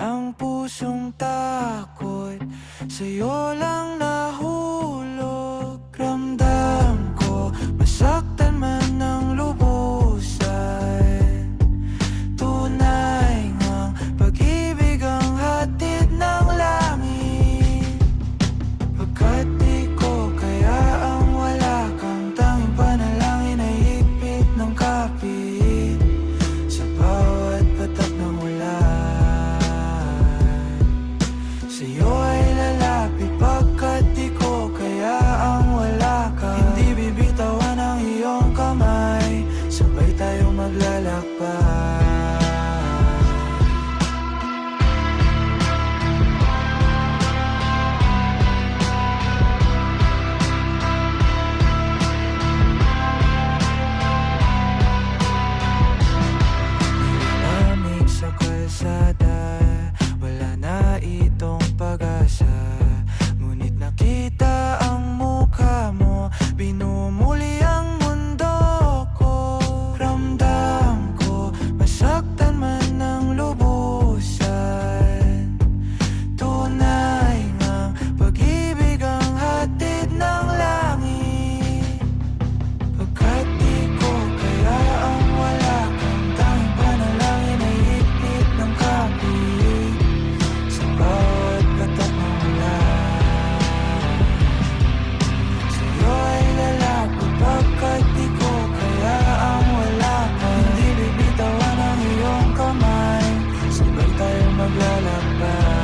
Ang pusong takot sa'yo lang nahulog. Ramdam ko masaktan man ng lubusan. Tunay ngang pag-ibig ang hatid ng langit. Pagkat di ko kaya ang wala kang tanging panalangin ay higpit ng kapit sa bawat patak ng ulan. Sa'yo ay lalapit pagkat di ko kaya ang wala ka. Hindi bibitawan ang iyong kamay, sabay tayong maglalakbay. Nilalamig sa kalsada, wala na itong pag-asa. Ngunit nakita ang mukha mo, binumuli ang mundo ko. Ramdam ko masaktan man ng lubusan. Tunay ngang pag-ibig ang hatid ng langit. Pagkat di ko kaya ang wala kang tanging panalangin ay higpit ng kapit sa bawat patak ng ulan. Sa'yo ay lalapit pagkat di ko kaya ang wala ka. Hindi bibitawan ang iyong kamay, sabay tayong maglalakbay.